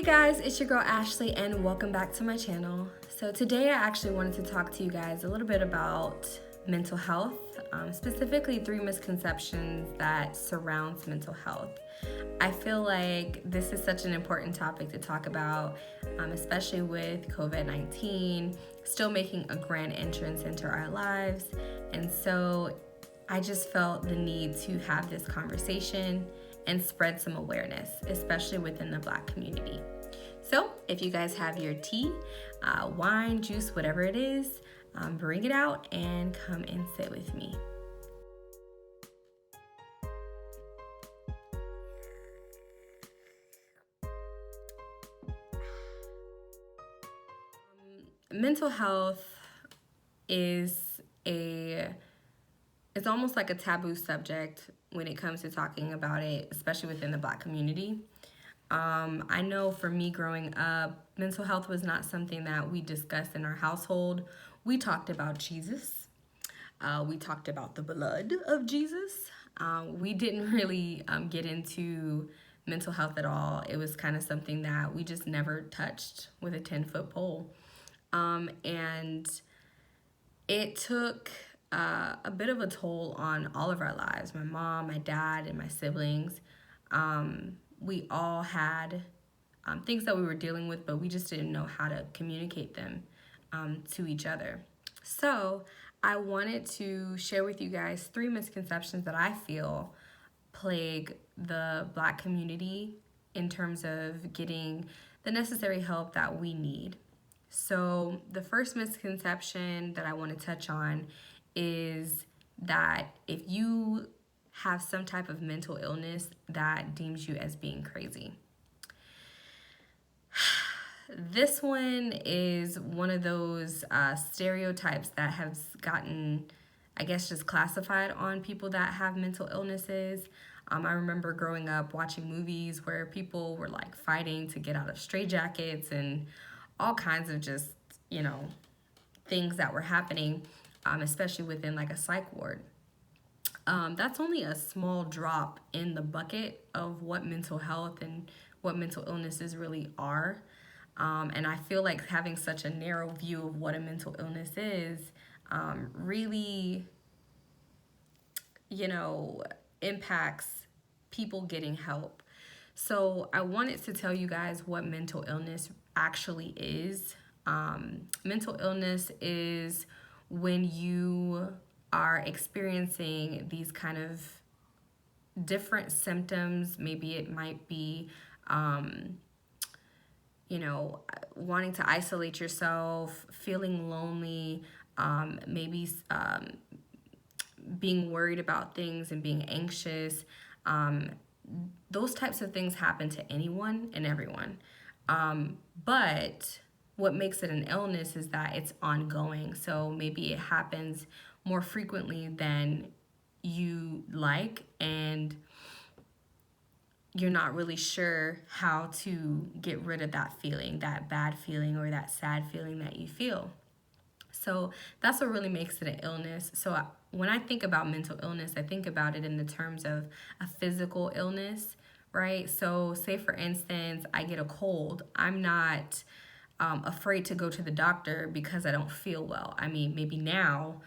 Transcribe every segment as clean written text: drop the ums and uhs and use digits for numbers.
Hey guys, it's your girl Ashley and welcome back to my channel. So today I actually wanted to talk to you guys a little bit about mental health, specifically 3 misconceptions that surrounds mental health. I feel like this is such an important topic to talk about, especially with COVID-19 still making a grand entrance into our lives. And so I just felt the need to have this conversation and spread some awareness, especially within the Black community. So if you guys have your tea, wine, juice, whatever it is, bring it out and come and sit with me. Mental health is it's almost like a taboo subject when it comes to talking about it, especially within the Black community. I know for me growing up, mental health was not something that we discussed in our household. We talked about Jesus. We talked about the blood of Jesus. We didn't really get into mental health at all. It was kind of something that we just never touched with a 10-foot pole. And it took a bit of a toll on all of our lives. My mom, my dad, and my siblings. We all had things that we were dealing with, but we just didn't know how to communicate them to each other. So I wanted to share with you guys 3 misconceptions that I feel plague the Black community in terms of getting the necessary help that we need. So the first misconception that I want to touch on is that if you have some type of mental illness, that deems you as being crazy. This one is one of those stereotypes that has gotten, I guess, just classified on people that have mental illnesses. I remember growing up watching movies where people were like fighting to get out of straitjackets and all kinds of just, things that were happening, especially within like a psych ward. That's only a small drop in the bucket of what mental health and what mental illnesses really are. And I feel like having such a narrow view of what a mental illness is really, impacts people getting help. So I wanted to tell you guys what mental illness actually is. Mental illness is when you are experiencing these kind of different symptoms. Maybe it might be, wanting to isolate yourself, feeling lonely, maybe being worried about things and being anxious. Those types of things happen to anyone and everyone. But what makes it an illness is that it's ongoing. So maybe it happens more frequently than you like, and you're not really sure how to get rid of that feeling, that bad feeling or that sad feeling that you feel. So that's what really makes it an illness. So when I think about mental illness, I think about it in the terms of a physical illness, right? So say for instance, I get a cold. I'm not afraid to go to the doctor because I don't feel well. I mean, maybe now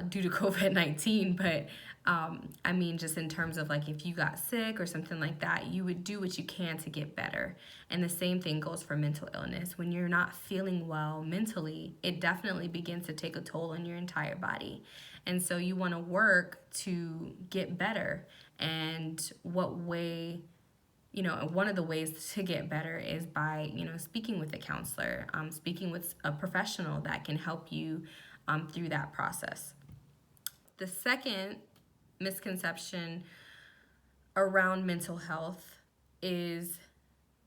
due to COVID-19, but just in terms of like if you got sick or something like that, you would do what you can to get better. And the same thing goes for mental illness. When you're not feeling well mentally, it definitely begins to take a toll on your entire body. And so you want to work to get better. And what way, one of the ways to get better is by, speaking with a counselor, speaking with a professional that can help you through that process. The second misconception around mental health is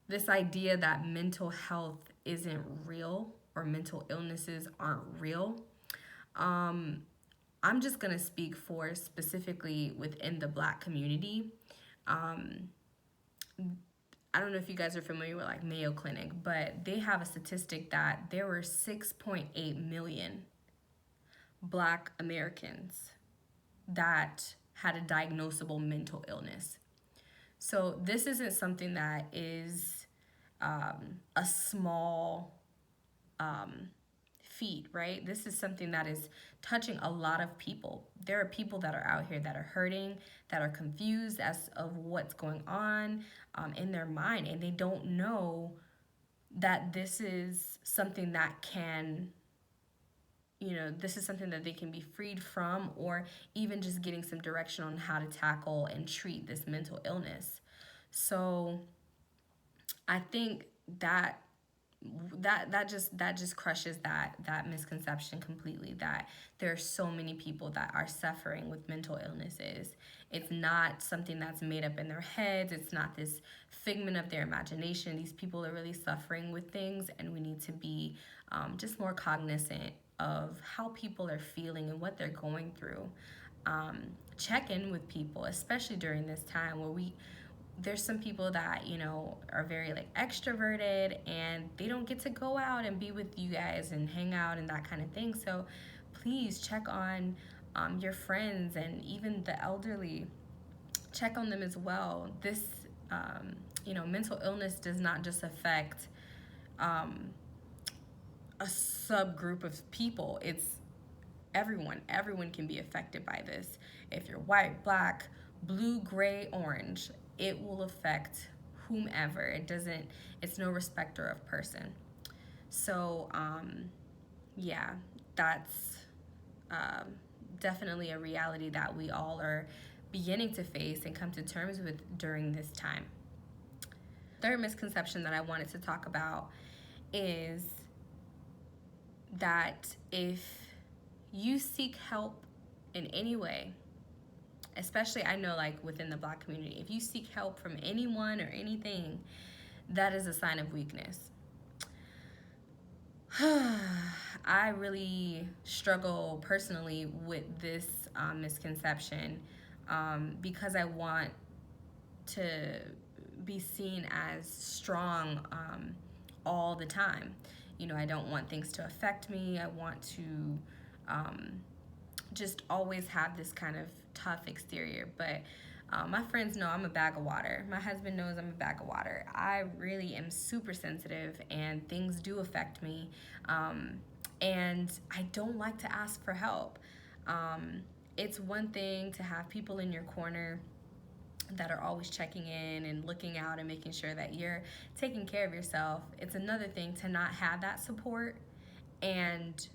this idea that mental health isn't real or mental illnesses aren't real. I'm just going to speak for specifically within the Black community. I don't know if you guys are familiar with like Mayo Clinic, but they have a statistic that there were 6.8 million Black Americans that had a diagnosable mental illness. So this isn't something that is a small feat, right? This is something that is touching a lot of people. There are people that are out here that are hurting, that are confused as of what's going on in their mind, and they don't know that this is something that can, this is something that they can be freed from, or even just getting some direction on how to tackle and treat this mental illness. So I think that just crushes that misconception completely, that there are so many people that are suffering with mental illnesses. It's not something that's made up in their heads. It's not this figment of their imagination. These people are really suffering with things, and we need to be just more cognizant of how people are feeling and what they're going through. Check in with people, especially during this time where there's some people that are very like extroverted, and they don't get to go out and be with you guys and hang out and that kind of thing. So please check on your friends, and even the elderly, check on them as well. This mental illness does not just affect a subgroup of people. It's everyone can be affected by this. If you're white, black, blue, gray, orange, it will affect whomever. It's no respecter of person. So yeah, that's definitely a reality that we all are beginning to face and come to terms with during this time. Third misconception that I wanted to talk about is that if you seek help in any way, especially I know like within the Black community, if you seek help from anyone or anything, that is a sign of weakness. I really struggle personally with this misconception because I want to be seen as strong all the time. I don't want things to affect me. I want to just always have this kind of tough exterior. But my friends know I'm a bag of water. My husband knows I'm a bag of water. I really am super sensitive, and things do affect me. And I don't like to ask for help. It's one thing to have people in your corner that are always checking in and looking out and making sure that you're taking care of yourself. It's another thing to not have that support and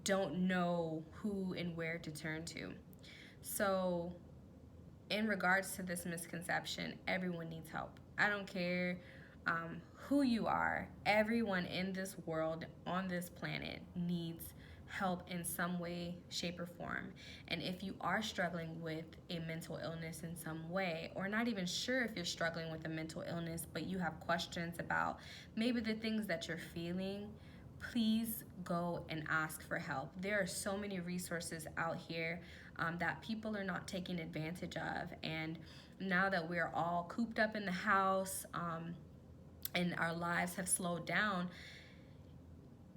don't know who and where to turn to. So in regards to this misconception, everyone needs help. I don't care who you are. Everyone in this world, on this planet, needs help in some way, shape, or form. And if you are struggling with a mental illness in some way, or not even sure if you're struggling with a mental illness, but you have questions about maybe the things that you're feeling, please go and ask for help. There are so many resources out here that people are not taking advantage of. And now that we're all cooped up in the house and our lives have slowed down,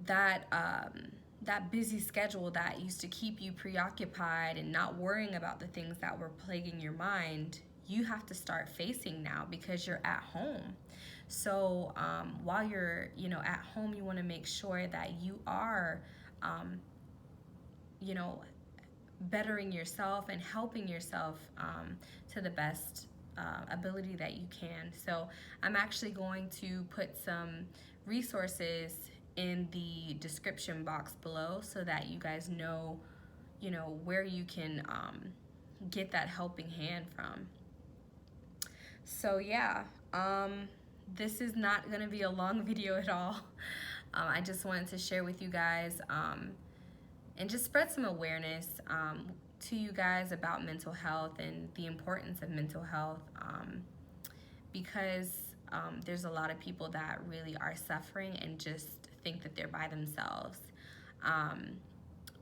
that busy schedule that used to keep you preoccupied and not worrying about the things that were plaguing your mind, you have to start facing now because you're at home. So while you're at home, you want to make sure that you are bettering yourself and helping yourself to the best ability that you can. So I'm actually going to put some resources in the description box below so that you guys know where you can get that helping hand from. So yeah, this is not going to be a long video at all. I just wanted to share with you guys and just spread some awareness to you guys about mental health and the importance of mental health because there's a lot of people that really are suffering and just think that they're by themselves.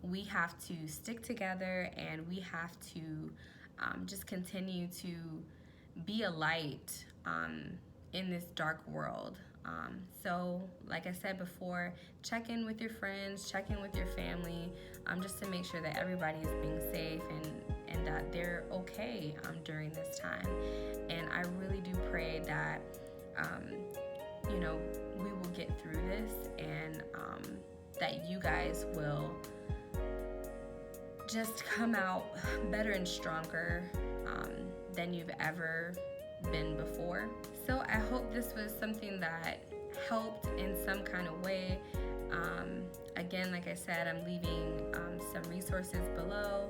We have to stick together, and we have to just continue to be a light in this dark world. So like I said before, check in with your friends, check in with your family, just to make sure that everybody is being safe and that they're okay during this time. And I really do pray that you know, we will get through this, and that you guys will just come out better and stronger than you've ever been before. So I hope this was something that helped in some kind of way. Again, like I said, I'm leaving some resources below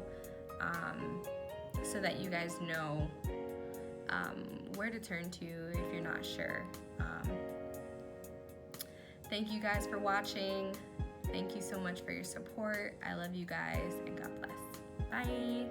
so that you guys know where to turn to if you're not sure. Thank you guys for watching. Thank you so much for your support. I love you guys, and God bless. Bye.